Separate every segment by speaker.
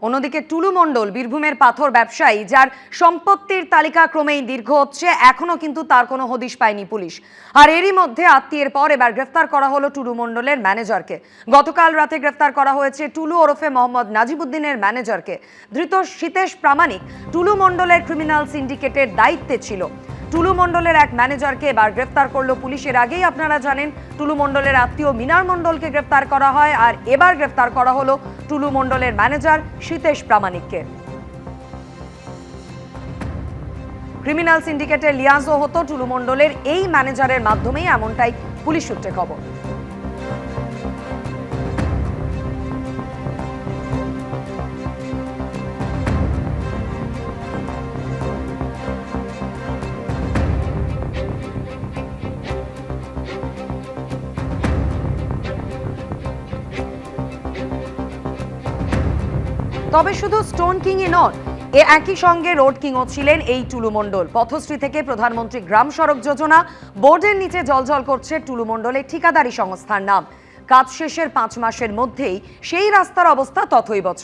Speaker 1: অন্যদিকে টুলু মণ্ডল বীরভূমের পাথর ব্যবসায়ী, যার সম্পত্তির তালিকা ক্রমেই দীর্ঘ হচ্ছে, এখনো কিন্তু তার কোনো হদিশ পায়নি পুলিশ। আর এরই মধ্যে আত্মীয়ের পর এবার গ্রেফতার করা হলো টুলু মণ্ডলের ম্যানেজারকে। গতকাল রাতে গ্রেফতার করা হয়েছে টুলু ওরফে মোহাম্মদ নাজিবুদ্দিনের ম্যানেজারকে। ধৃত সীতেশ প্রামাণিক টুলু মণ্ডলের ক্রিমিনাল সিন্ডিকেটের দায়িত্বে ছিল। টুলু মণ্ডলের এক ম্যানেজারকে এবার গ্রেফতার করলো পুলিশ। এর আগেই আপনারা জানেন টুলু মণ্ডলের আত্মীয় মিনার মণ্ডলকে গ্রেফতার করা হয়, আর এবার গ্রেফতার করা হলো টুলু মণ্ডলের ম্যানেজার সীতেশ প্রামাণিককে। ক্রিমিনাল সিন্ডিকেটের লিয়াজও হতো টুলু মণ্ডলের এই ম্যানেজারের মাধ্যমেই, এমনটাই পুলিশ সূত্রে খবর। তবে শুধু স্টোন কিংই নন, একই সঙ্গে রোড কিংও ছিলেন এই টুলু মণ্ডল। পথশ্রী থেকে প্রধানমন্ত্রী গ্রাম সড়ক যোজনা বোর্ডের নিচে জ্বলজ্বল করছে টুলু মণ্ডলের ঠিকাদারি সংস্থার নাম। কাজ শেষের 5 মাসের মধ্যেই সেই রাস্তার অবস্থা তথৈবচ।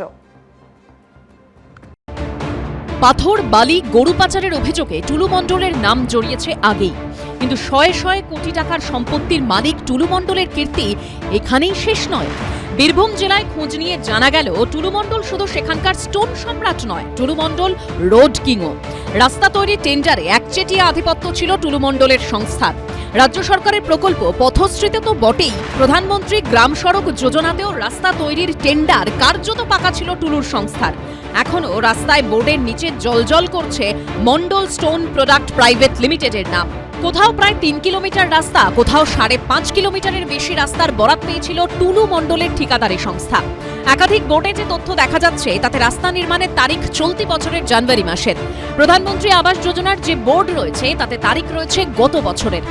Speaker 2: পাথর, বালি, গরু পাচারের অভিযোগে টুলু মণ্ডলের নাম জড়িয়েছে আগেই, কিন্তু শয়ে শয়ে কোটি টাকার সম্পত্তির মালিক টুলু মণ্ডলের কীর্তি এখানেই শেষ নয়। বীরভূম জেলায় খোঁজ নিয়ে জানা গেল টুলু মণ্ডল শুধু সেখানকার স্টোন সম্রাট নয়, টুলু মণ্ডল রোড কিংও। রাস্তা তৈরি টেন্ডারে একচেটিয়া আধিপত্য ছিল টুলু মণ্ডলের সংস্থার। রাজ্য সরকারের প্রকল্প পথশ্রীতে তো বটেই, প্রধানমন্ত্রী গ্রাম সড়ক যোজনাতেও রাস্তা তৈরির টেন্ডার কার্যত পাকা ছিল টুলুর সংস্থার। এখনো রাস্তায় বোর্ডের নিচে জ্বলজ্বল করছে মণ্ডল স্টোন প্রোডাক্ট প্রাইভেট লিমিটেডের নাম। কোথাও প্রায় 3 কিলোমিটার রাস্তা, কোথাও 5.5 কিলোমিটারের বেশি রাস্তার বরাত পেয়েছিল টুলু মণ্ডলের ঠিকাদারি সংস্থা। একাধিক বোর্ডে যে তথ্য দেখা যাচ্ছে তাতে রাস্তা নির্মাণের তারিখ চলতি বছরের জানুয়ারি মাসের। প্রধানমন্ত্রী আবাস যোজনার যে বোর্ড রয়েছে তাতে তারিখ রয়েছে গত বছরের।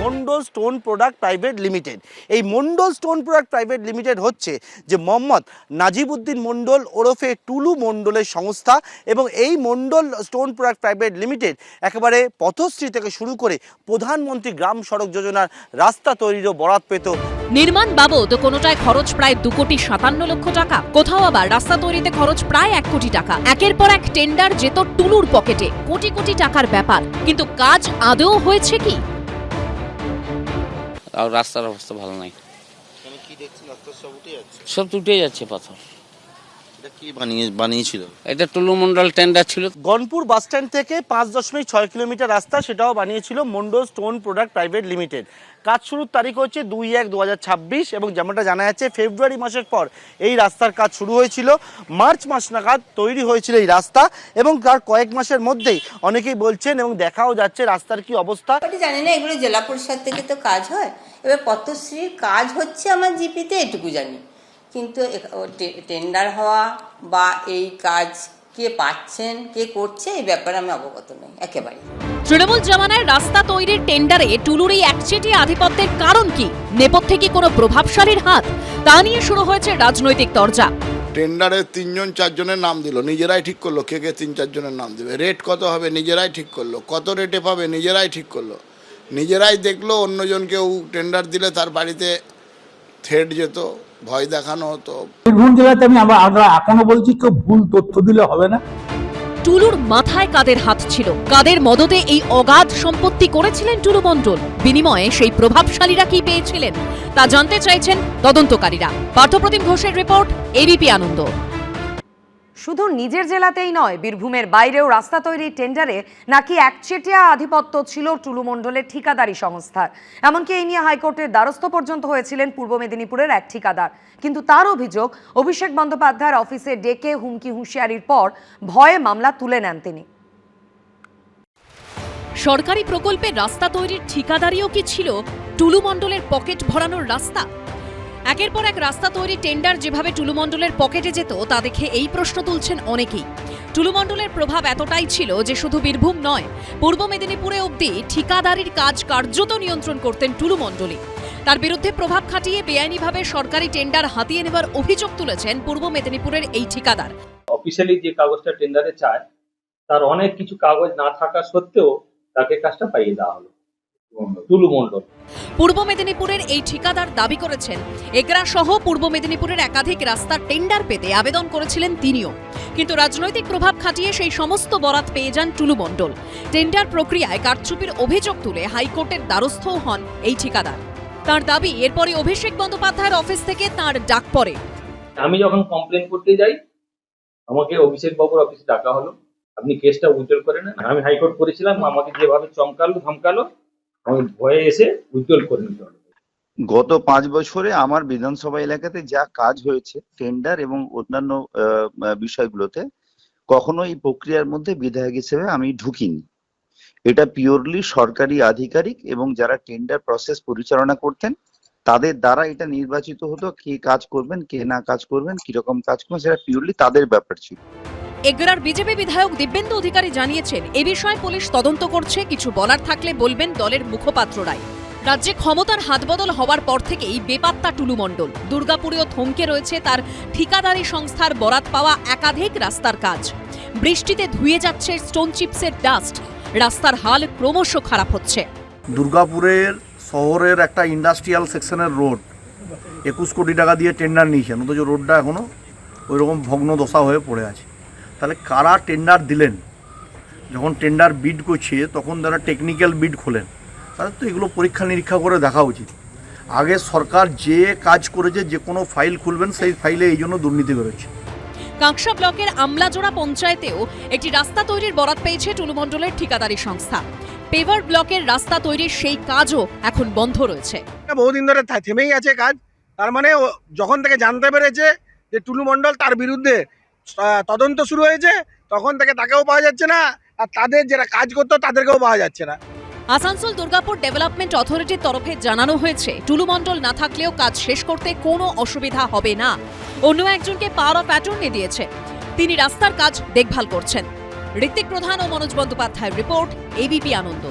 Speaker 3: মণ্ডল স্টোন প্রোডাক্ট প্রাইভেট লিমিটেড, এই মণ্ডল স্টোন প্রোডাক্ট প্রাইভেট লিমিটেড হচ্ছে যে মোহাম্মদ নাজিবুদ্দিন মণ্ডল ওরফে টুলু মণ্ডলের সংস্থা, এবং এই মণ্ডল স্টোন প্রোডাক্ট প্রাইভেট লিমিটেড একেবারে পথশ্রী থেকে শুরু করে প্রধানমন্ত্রী গ্রাম সড়ক যোজনার রাস্তা তৈরিরও বরাত পেত।
Speaker 2: নির্মাণ বাবদ কোনোটায় খরচ প্রায় 2,57 লক্ষ টাকা, কোথাও আবার রাস্তা তৈরিতে খরচ প্রায় 1 কোটি টাকা। একের পর এক টেন্ডার যেত টুলুর পকেটে, কোটি কোটি টাকার ব্যাপার। কিন্তু কাজ আদৌ হয়েছে কি?
Speaker 4: আর রাস্তার অবস্থা ভালো নাই।
Speaker 3: কি দেখছেন, রাস্তা সব উঠে যাচ্ছে?
Speaker 4: সব উঠে যাচ্ছে পাথর।
Speaker 3: এটা কি বানিয়েছিল?
Speaker 4: এটা টুলু মণ্ডল টেন্ডার ছিল।
Speaker 3: গনপুর বাস স্ট্যান্ড থেকে 5.6 কিলোমিটার রাস্তা, সেটাও বানিয়েছিল মণ্ডল স্টোন প্রোডাক্ট প্রাইভেট লিমিটেড। কাজ শুরুর তারিখ হচ্ছে 2/1/2026, এবং যেমনটা জানা যাচ্ছে ফেব্রুয়ারি মাসের পর এই রাস্তার কাজ শুরু হয়েছিল। মার্চ মাস নাগাদ তৈরি হয়েছিল এই রাস্তা, এবং তার কয়েক মাসের মধ্যেই অনেকেই বলছেন এবং দেখাও যাচ্ছে রাস্তার কি অবস্থা।
Speaker 5: জানি না, এগুলো জেলা পরিষদ থেকে তো কাজ হয়। এবার পথশ্রীর কাজ হচ্ছে আমার জিপিতে, এটুকু জানি। কিন্তু টেন্ডার হওয়া বা এই কাজ কে পাচ্ছেন, কে করছে, এই ব্যাপারে আমি অবগত নই একেবারে।
Speaker 2: তৃণমূল জামানায় রাস্তা তৈরির টেন্ডারে টুলুর এই একচেটিয়া আধিপত্যের কারণ কি? নেপথ্যে কি কোনো প্রভাবশালীর হাত? তা নিয়ে শুরু হয়েছে রাজনৈতিক তরজা।
Speaker 6: টেন্ডারে 3-4 জনের নাম দিল, নিজেরাই ঠিক করলো কে 3-4 জনের নাম দেবে। রেট কত হবে নিজেরাই ঠিক করলো, কত রেটে পাবে নিজেরাই ঠিক করলো, নিজেরাই দেখলো। অন্যজন কেউ টেন্ডার দিলে তার বাড়িতে থ্রেট যেত, ভয় দেখানো হতো।
Speaker 7: বীরভূম জেলাতে আমরা এখনো বলছি কেউ ভুল তথ্য দিলে হবে না।
Speaker 2: টুলুর মাথায় কাদের হাত ছিল? কাদের মদতে এই অগাধ সম্পত্তি করেছিলেন টুলু মণ্ডল? বিনিময়ে সেই প্রভাবশালীরা কি পেয়েছিলেন তা জানতে চাইছেন তদন্তকারীরা। পার্থপ্রতিম ঘোষের রিপোর্ট, এবিপি আনন্দ।
Speaker 1: শুধু নিজের জেলাতেই নয়, বীরভূমের বাইরেও রাস্তা তৈরির টেন্ডারে নাকি একচেটিয়া আধিপত্য ছিল টুলু মণ্ডলের ঠিকাদারি সংস্থার। এমনকি এই নিয়ে হাইকোর্টের দ্বারস্থ পর্যন্ত হয়েছিলেন পূর্ব মেদিনীপুরের এক ঠিকাদার। কিন্তু তার অভিযোগ, অভিষেক বন্দ্যোপাধ্যায়ের অফিসে ডেকে হুমকি হুঁশিয়ারির পর ভয়ে মামলা তুলে নেন তিনি।
Speaker 2: সরকারি প্রকল্পে রাস্তা তৈরির ঠিকাদারিও কি ছিল টুলু মণ্ডলের পকেট ভরানোর রাস্তা? একের পর এক রাস্তা তৈরি টেন্ডার যেভাবে টুলু মণ্ডলের পকেটে যেত তা দেখে এই প্রশ্ন তুলছেন অনেকেই। টুলু মণ্ডলের প্রভাব এতটাই ছিল যে শুধু বীরভূম নয়, পূর্ব মেদিনীপুরে অবধি ঠিকাদারির কাজ কার্যত নিয়ন্ত্রণ করতেন টুলু মণ্ডলই। তার বিরুদ্ধে প্রভাব খাটিয়ে বেআইনিভাবে সরকারি টেন্ডার হাতিয়ে নেবার অভিযোগ তুলেছেন পূর্ব মেদিনীপুরের এই ঠিকাদার।
Speaker 8: অফিসিয়ালি যে কাগজটা টেন্ডারে চায় তার অনেক কিছু কাগজ না থাকা সত্ত্বেও তাকে কাজটা পাইয়ে দেওয়া হলো। টুলু মণ্ডল।
Speaker 2: পূর্ব মেদিনীপুরের এই ঠিকাদার দাবি করেছেন এগরা সহ পূর্ব মেদিনীপুরের একাধিক রাস্তার টেন্ডার পেতে আবেদন করেছিলেন তিনিও, কিন্তু রাজনৈতিক প্রভাব খাটিয়ে সেই সমস্ত বরাত পেয়ে যান টুলু মণ্ডল। টেন্ডার প্রক্রিয়ায় কারচুপির অভিযোগ তুলে হাইকোর্টের দ্বারস্থও হন এই ঠিকাদার। তার দাবি এরপরই অভিষেক বন্দ্যোপাধ্যায়ের অফিস থেকে তার ডাক পড়ে।
Speaker 8: আমি যখন কমপ্লেন করতে যাই আমাকে অভিষেক বাবুর অফিসে ডাকা হলো, আপনি কেসটা উইথড্রল করে নেন। আমি হাইকোর্ট করেছিলাম, আমাকে যেভাবে চমকালো ধমকালো আমি ভয়ে এসে উইথড্রল করে নিতে হলো।
Speaker 9: গত 5 বছরে আমার বিধানসভা এলাকাতে যা কাজ হয়েছে টেন্ডার এবং অন্যান্য বিষয়গুলোতে, কখনো এই প্রক্রিয়ার মধ্যে বিধায়ক হিসেবে আমি ঢুকিনি। এটা পিওরলি সরকারি আধিকারিক এবং যারা টেন্ডার প্রসেস পরিচালনা করতেন তাদের দ্বারা এটা নির্বাচিত হতো, কে কাজ করবেন কে না কাজ করবেন, কিরকম কাজ করবেন, সেটা পিওরলি তাদের ব্যাপার ছিল।
Speaker 2: এগরার বিজেপি বিধায়ক দিব্যেন্দু অধিকারী জানিয়েছেন এ বিষয়ে পুলিশ তদন্ত করছে, কিছু বলার থাকলে বলবেন দলের মুখপাত্ররাই। রাজ্যে ক্ষমতার হাতবদল হওয়ার পর থেকেই বেপাত্তা টুলু মণ্ডল। দুর্গাপুরেও থমকে রয়েছে তার ঠিকাদারি সংস্থার বরাত পাওয়া একাধিক রাস্তার কাজ। বৃষ্টিতে ধুয়ে যাচ্ছে স্টোন চিপসের ডাস্ট, রাস্তার হাল ক্রমশ খারাপ হচ্ছে।
Speaker 10: দুর্গাপুরের শহরের একটা ইন্ডাস্ট্রিয়াল সেকশনের রোড 21 কোটি টাকা দিয়ে টেন্ডার নিয়েছেন, অথচ রোডটা এখনও ওইরকম ভগ্ন দশা হয়ে পড়ে আছে। তাহলে কারা টেন্ডার দিলেন? যখন টেন্ডার বিড করছে তখন তারা টেকনিক্যাল বিড খোলেন, তাদের তো এগুলো পরীক্ষা নিরীক্ষা করে দেখা উচিত। আগে সরকার যে কাজ করেছে, যে কোনো ফাইল খুলবেন সেই ফাইলে এই জন্য দুর্নীতি করেছে।
Speaker 2: কাঁকসা ব্লকের আমলাজোড়া পঞ্চায়েতেও একটি রাস্তা তৈরির বরাত পেয়েছে টুলু মণ্ডলের ঠিকাদারি সংস্থা। পেভার ব্লকের রাস্তা তৈরির সেই কাজও এখন বন্ধ রয়েছে।
Speaker 11: বহুদিন ধরে থেমেই আছে কাজ। তার মানে যখন থেকে জানতে পেরেছে যে টুলু মণ্ডল, তার বিরুদ্ধে তদন্ত শুরু হয়েছে, তখন থেকে তাকেও পাওয়া যাচ্ছে না, আর তাদের যারা কাজ করতো তাদেরকেও পাওয়া যাচ্ছে না।
Speaker 2: আসানসোল দুর্গাপুর ডেভেলপমেন্ট অথরিটির তরফে জানানো হয়েছে টুলু মণ্ডল না থাকলেও কাজ শেষ করতে কোনো অসুবিধা হবে না। অন্য একজনকে পাওয়ার অফ অ্যাটর্নি দিয়েছে, তিনি রাস্তার কাজ দেখভাল করছেন। ঋত্বিক প্রধান ও মনোজ বন্দ্যোপাধ্যায়ের রিপোর্ট, এবিপি আনন্দ।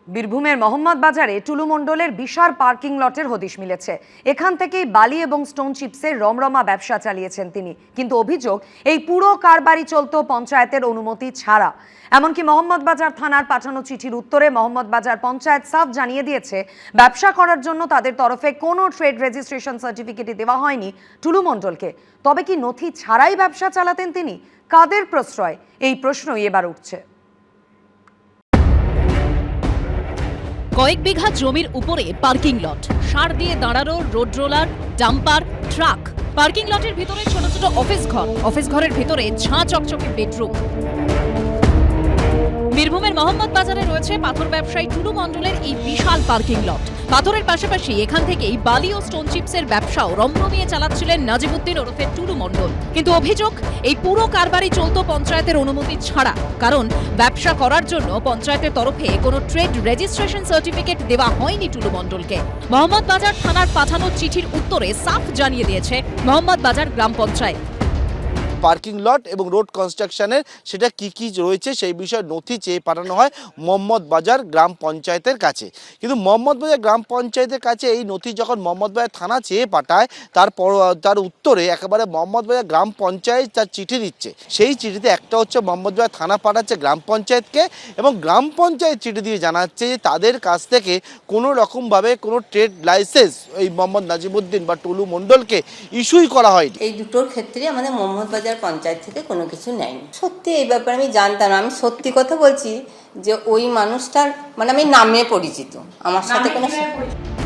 Speaker 1: বীরভূমের মোহাম্মদ বাজারে টুলু মণ্ডলের বিশাল পার্কিং লটের হদিশ মিলেছে। এখান থেকেই বালি এবং স্টোন চিপসের রমরমা ব্যবসা চালিয়েছেন তিনি, কিন্তু অভিযোগ এই পুরো কারবারি চলত পঞ্চায়েতের অনুমতি ছাড়া। এমনকি মোহাম্মদ বাজার থানার পাঠানো চিঠির উত্তরে মোহাম্মদ বাজার পঞ্চায়েত সাফ জানিয়ে দিয়েছে ব্যবসা করার জন্য তাদের তরফে কোনো ট্রেড রেজিস্ট্রেশন সার্টিফিকেটই দেওয়া হয়নি টুলু মণ্ডলকে। তবে কি নথি ছাড়াই ব্যবসা চালাতেন তিনি? কাদের প্রশ্রয়? এই প্রশ্নই এবার উঠছে।
Speaker 2: কয়েক বিঘা জমির উপরে পার্কিং লট, সার দিয়ে দাঁড়ানো road roller, dumper, truck. Parking লটের ভিতরে ছোট ছোট অফিস ঘরের ভিতরে ঝাঁ চকচকে বেডরুম। বীরভূমের মোহাম্মদ বাজারে রয়েছে পাথর ব্যবসায়ী টুলু মণ্ডলের এই বিশাল পার্কিং লট। পাথরের পাশাপাশি এখান থেকেই বালি ও স্টোন চিপসের ব্যবসাও রমরমিয়ে চালাচ্ছিলেন নাজিমুদ্দিন ওরফে টুলু মণ্ডল। কিন্তু অভিযোগ এই পুরো কারবারই চলত পঞ্চায়েতের অনুমতি ছাড়া, কারণ ব্যবসা করার জন্য পঞ্চায়েতের তরফে কোনো ট্রেড রেজিস্ট্রেশন সার্টিফিকেট দেওয়া হয়নি টুলু মণ্ডলকে। মোহাম্মদ বাজার থানার পাঠানো চিঠির উত্তরে সাফ জানিয়ে দিয়েছে মোহাম্মদ বাজার গ্রাম পঞ্চায়েত।
Speaker 3: পার্কিং লট এবং রোড কনস্ট্রাকশনের সেটা কি কি রয়েছে সেই বিষয়ে নথি চেয়ে পাঠানো হয় মোহাম্মদ বাজার গ্রাম পঞ্চায়েতের কাছে। কিন্তু মোহাম্মদ বাজার গ্রাম পঞ্চায়েতের কাছে এই নথি যখন মোহাম্মদ বাজার থানা চেয়ে পাঠায়, তার উত্তরে একেবারে মোহাম্মদ বাজার গ্রাম পঞ্চায়েত তার চিঠি দিচ্ছে। সেই চিঠিতে একটা হচ্ছে মোহাম্মদ বাজার থানা পাঠাচ্ছে গ্রাম পঞ্চায়েতকে, এবং গ্রাম পঞ্চায়েত চিঠি দিয়ে জানাচ্ছে যে তাদের কাছ থেকে কোনো রকমভাবে কোনো ট্রেড লাইসেন্স এই মোহাম্মদ নাজিমুদ্দিন বা টুলু মণ্ডলকে ইস্যুই করা হয়নি।
Speaker 5: এই দুটোর ক্ষেত্রে আমাদের মোহাম্মদ বাজার পঞ্চায়েত থেকে কোনো কিছু নেয়নি। সত্যি এই ব্যাপারে আমি জানতাম না, আমি সত্যি কথা বলছি যে ওই মানুষটার মানে আমি নামে পরিচিত, আমার সাথে কোনো।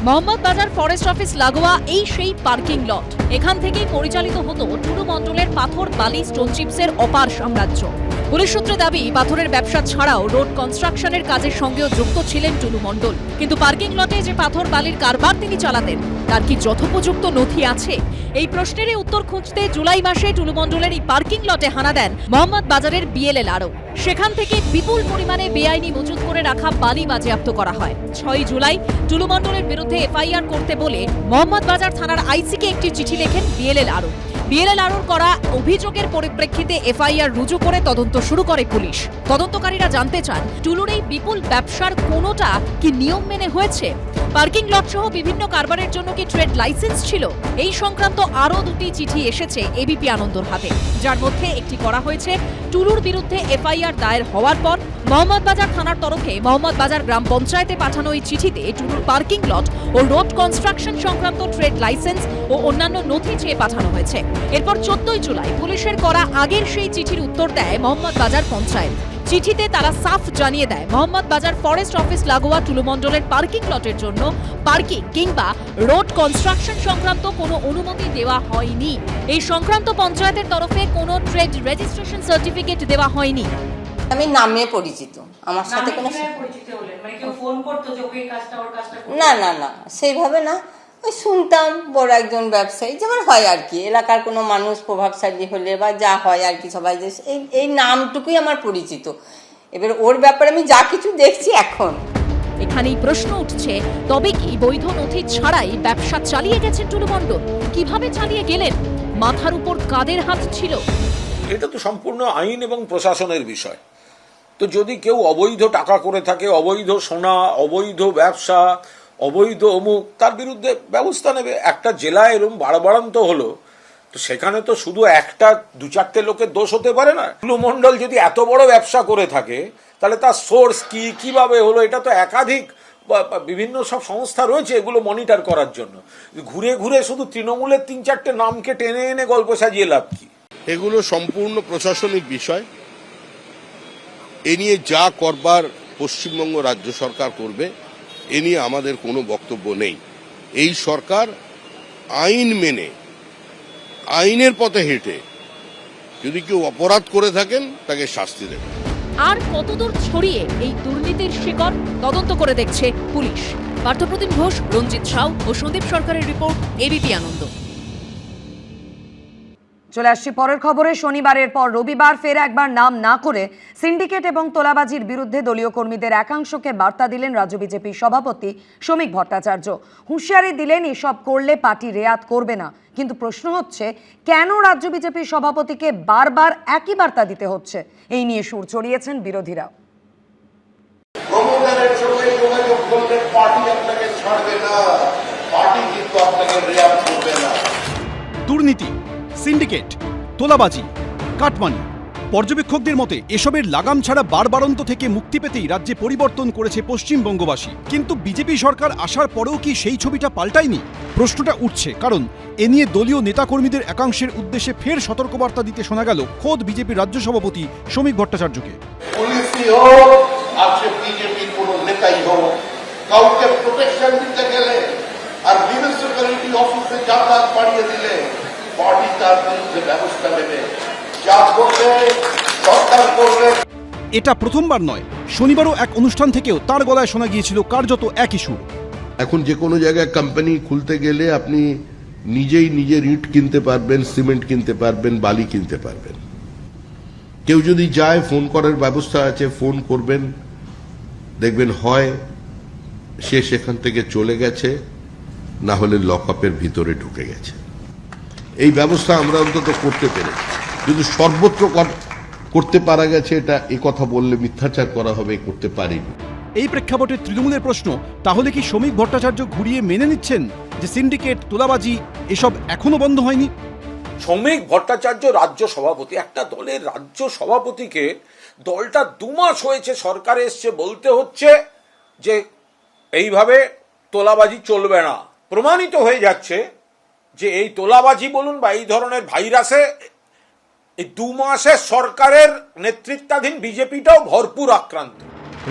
Speaker 2: মোহাম্মদ বাজার ফরেস্ট অফিস লাগোয়া এই সেই পার্কিং লট, এখান থেকেই পরিচালিত হতো টুলু মণ্ডলের পাথর, বালি, স্টোন চিপসের অপার সাম্রাজ্য। পুলিশ সূত্রে দাবি পাথরের ব্যবসা ছাড়াও রোড কনস্ট্রাকশনের কাজের সঙ্গেও যুক্ত ছিলেন টুলু মণ্ডল। কিন্তু পার্কিং লটে যে পাথর বালির কারবার তিনি চালাতেন তার কি যথোপযুক্ত নথি আছে? এই প্রশ্নেরই উত্তর খুঁজতে জুলাই মাসে টুলু মণ্ডলের এই পার্কিং লটে হানা দেন মোহাম্মদ বাজারের বিএলএল আরও। সেখান থেকে বিপুল পরিমাণে বেআইনি মজুত করে রাখা বালি বাজেয়াপ্ত করা হয়। 6 জুলাই টুলু মণ্ডলের বিরুদ্ধে এফআইআর করতে বলে মোহাম্মদ বাজার থানার আইসিকে একটি চিঠি লেখেন বিএলএল আরও। বিএলআরওর করা অভিযোগের পরিপ্রেক্ষিতে এফআইআর রুজু করে তদন্ত শুরু করে পুলিশ। তদন্তকারীরা জানতে চান টুলুর এই বিপুল ব্যবসার কোনোটা কি নিয়ম মেনে হয়েছে, পার্কিং লট সহ বিভিন্ন কারবারের জন্য কি ট্রেড লাইসেন্স ছিল। এই সংক্রান্ত আরও দুটি চিঠি এসেছে এবিপি আনন্দর হাতে, যার মধ্যে একটি করা হয়েছে টুলুর বিরুদ্ধে এফআইআর দায়ের হওয়ার পর। মোহাম্মদবাজার থানার তরফে মোহাম্মদবাজার গ্রাম পঞ্চায়েতে পাঠানো এই চিঠিতে টুলুর পার্কিং লট ও রোড কনস্ট্রাকশন সংক্রান্ত ট্রেড লাইসেন্স ও অন্যান্য নথি চেয়ে পাঠানো হয়েছে। এরপর 14 জুলাই পুলিশের করা আগের সেই চিঠির উত্তর দেয় মোহাম্মদবাজার পঞ্চায়েত। চিঠিতে তারা সাফ জানিয়ে দেয় মোহাম্মদবাজার ফরেস্ট অফিস লাগোয়া টুলু মণ্ডলের পার্কিং লটের জন্য পার্কিং কিংবা রোড কনস্ট্রাকশন সংক্রান্ত কোনো অনুমতি দেওয়া হয়নি। এই সংক্রান্ত পঞ্চায়েতের তরফে কোনো ট্রেড রেজিস্ট্রেশন সার্টিফিকেট দেওয়া হয়নি।
Speaker 5: আমি নামে পরিচিত, আমার সাথে কোনো না না না সেইভাবে না, ওই শুনতাম বড় একজন ব্যবসায়ী যেমন হয় আর কি, এলাকার কোনো মানুষ প্রভাবশালী হলে বা যা হয় আর কি, সবাই যে এই নামটুকুই আমার পরিচিত। এবার ওর ব্যাপারে আমি যা কিছু দেখছি এখন।
Speaker 2: এখানেই প্রশ্ন উঠছে, তবে কি বৈধ নথি ছাড়াই ব্যবসা চালিয়ে গেছেন টুলু মণ্ডল? কিভাবে চালিয়ে গেলেন? মাথার উপর কাদের হাত ছিল?
Speaker 12: এটা তো সম্পূর্ণ আইন এবং প্রশাসনের বিষয়। তো যদি কেউ অবৈধ টাকা করে থাকে, অবৈধ সোনা, অবৈধ ব্যবসা, অবৈধ অমুক, তার বিরুদ্ধে ব্যবস্থা নেবে। একটা জেলায় এরকম বাড়বাড়ন্ত হলো, তো সেখানে তো শুধু একটা 2-4টে লোকের দোষ হতে পারে না। টুলু মণ্ডল যদি এত বড় ব্যবসা করে থাকে, তাহলে তার সোর্স কি, কিভাবে হলো, এটা তো একাধিক বিভিন্ন সব সংস্থা রয়েছে এগুলো মনিটর করার জন্য। ঘুরে ঘুরে শুধু তৃণমূলের 3-4টে নামকে টেনে এনে গল্প সাজিয়ে লাভ কি?
Speaker 6: এগুলো সম্পূর্ণ প্রশাসনিক বিষয়। এ নিয়ে যা করবার পশ্চিমবঙ্গ রাজ্য সরকার করবে, এ নিয়ে আমাদের কোনো বক্তব্য নেই। এই সরকার আইন মেনে, আইনের পথে হেঁটে যদি কেউ অপরাধ করে থাকেন তাকে শাস্তি দেবে।
Speaker 2: আর কতদূর ছড়িয়ে এই দুর্নীতির শিকড় তদন্ত করে দেখছে পুলিশ। পার্থপ্রতিম ঘোষ, রঞ্জিত সাউ ও সন্দীপ সরকারের রিপোর্ট, এবিপি আনন্দ।
Speaker 1: চলে আসছি পরের খবরে। শনিবারের পর রবিবার ফের একবার নাম না করে সিন্ডিকেট এবং তোলাবাজির বিরুদ্ধে দলীয় কর্মীদের একাংশকে বার্তা দিলেন রাজ্য বিজেপির সভাপতি শ্রমিক ভট্টাচার্য। হুঁশিয়ারি দিলেন এসব করলে পার্টি রেয়াত করবে না। কিন্তু প্রশ্ন হচ্ছে, কেন রাজ্য বিজেপির সভাপতিকে বারবার একই বার্তা দিতে হচ্ছে? এই নিয়ে সুর চড়িয়েছেন বিরোধীরা।
Speaker 13: দুর্নীতি, সিন্ডিকেট, তোলাবাজি, কাটমানি, পর্যবেক্ষকদের মতে এসবের লাগাম ছাড়া বারবারন্ত থেকে মুক্তি পেতেই রাজ্যে পরিবর্তন করেছে পশ্চিমবঙ্গবাসী। কিন্তু বিজেপি সরকার আসার পরেও কি সেই ছবিটা পাল্টায়নি? প্রশ্নটা উঠছে কারণ এ নিয়ে দলীয় নেতাকর্মীদের একাংশের উদ্দেশ্যে ফের সতর্কবার্তা দিতে শোনা গেল খোদ বিজেপির রাজ্য সভাপতি শ্রমিক ভট্টাচার্যকে।
Speaker 6: পুলিশই হোক আর সে বিজেপির কোনো নেতাই হোক, কাউকে প্রোটেকশন দিতে গেলে আর মিউনিসিপ্যালিটি অফিসে যাতায়াত বাড়িয়ে দিলে পার্টি তার বিরুদ্ধে ব্যবস্থা নেবে। যা করবে সরকার করবে।
Speaker 13: এটা প্রথমবার নয়, শনিবারও এক অনুষ্ঠান থেকেও তার গলায় শোনা গিয়েছিল কার্যত একই সুর।
Speaker 6: এখন যে কোনো জায়গায় কোম্পানি খুলতে গেলে আপনি নিজেই নিজের ইট কিনতে পারবেন, সিমেন্ট কিনতে পারবেন, বালি কিনতে পারবেন। কেউ যদি যায়, ফোন করার ব্যবস্থা আছে, ফোন করবেন, দেখবেন হয় সে সেখান থেকে চলে গেছে, না হলে লকআপের ভিতরে ঢুকে গেছে। এই ব্যবস্থা আমরা অন্তত করতে পেরেছি, কিন্তু সর্বত্র করতে পারা গেছে এটা এই কথা বললে মিথ্যাচার করা হবে, করতে পারিনি।
Speaker 13: এই প্রেক্ষাপটে তৃণমূলের প্রশ্ন, তাহলে কি শ্রমিক ভট্টাচার্য ঘুরিয়ে মেনে নিচ্ছেন যে সিন্ডিকেট, তোলাবাজি এসব এখনো বন্ধ হয়নি?
Speaker 12: শ্রমিক ভট্টাচার্য রাজ্য সভাপতি, একটা দলের রাজ্য সভাপতিকে দলটা 2 মাস হয়েছে সরকারে এসছে বলতে হচ্ছে যে এইভাবে তোলাবাজি চলবে না। প্রমাণিত হয়ে যাচ্ছে যে এই তোলাবাজি বলুন বা এই ধরনের ভাইরাসে এই 2 মাসে সরকারের নেতৃত্বাধীন বিজেপিটাও ভরপুর আক্রান্ত।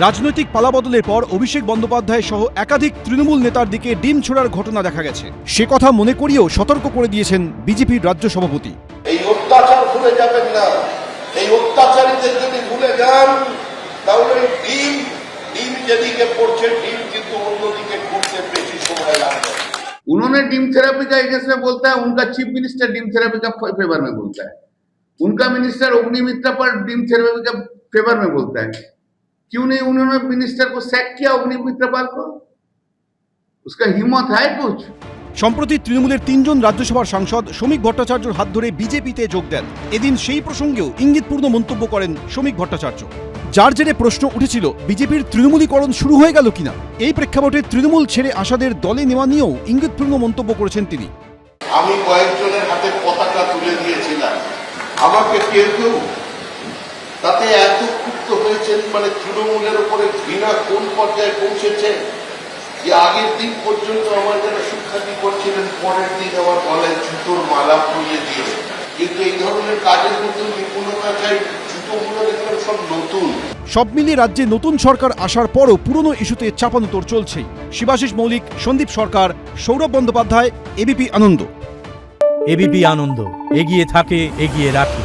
Speaker 13: রাজনৈতিক পালাবদলের পর অভিষেক বন্দ্যোপাধ্যায় সহ একাধিক তৃণমূল নেতার দিকে ডিম ছোড়ার ঘটনা দেখা গেছে। সে কথা মনে করিয়েও সতর্ক করে দিয়েছেন বিজেপির রাজ্য সভাপতি।
Speaker 6: এই অত্যাচার ভুলে যাবেন না। এই অত্যাচারীদের যদি ভুলে যান, তাহলে ডিম যেদিকে পড়ছে, ডিম কিন্তু অন্যদিকে ঘুরতে বেশি সময় লাগবে।
Speaker 14: उन्होंने डीम थेरेपी का एक में बोलता है, उनका चीफ मिनिस्टर डीम थेरेपी का फेवर में बोलता है, उनका मिनिस्टर अग्निमित्रा पर डीम थेरेपी का फेवर में बोलता है। क्यों नहीं उन्होंने मिनिस्टर को सैक किया, अग्निमित्रा पाल को? उसका हिम्मत है कुछ?
Speaker 13: সম্প্রতি তৃণমূলের 3 জন রাজ্যসভার সাংসদ শ্রমিক ভট্টাচার্যর হাত ধরে বিজেপিতে যোগ দেন। এদিন সেই প্রসঙ্গেও ইঙ্গিতপূর্ণ মন্তব্য করেন শ্রমিক ভট্টাচার্য, যার জেরে প্রশ্ন উঠেছিল বিজেপির তৃণমূলীকরণ শুরু হয়ে গেল কিনা। এই প্রেক্ষাপটে তৃণমূল ছেড়ে আসাদের দলে নেওয়া নিয়েও ইঙ্গিতপূর্ণ মন্তব্য করেছেন তিনি।
Speaker 6: আমি কয়েকজনের হাতে পতাকা তুলে দিয়েছিলাম, আমাকে কেউ কেউ তাতে এত ক্ষুব্ধ হয়েছেন, মানে তৃণমূলের উপরে ঘৃণা কোন পর্যায়ে পৌঁছেছে যে আগের দিন পর্যন্ত আমার যারা শিক্ষার্থী করছিলেন পরের দিন আমার গলায় জুতোর মালা পরিয়ে দিয়ে। কিন্তু এই ধরনের কাজের মধ্যে নিপুণতা চাই, জুতোগুলো দেখলাম সব নতুন।
Speaker 13: সব মিলিয়ে রাজ্যে নতুন সরকার আসার পরও পুরনো ইস্যুতে চাপানোতর চলছেই। শিবাশিস মৌলিক, সন্দীপ সরকার, সৌরভ বন্দ্যোপাধ্যায়, এবিপি আনন্দ।
Speaker 7: এবিপি আনন্দ, এগিয়ে থাকে, এগিয়ে রাখে।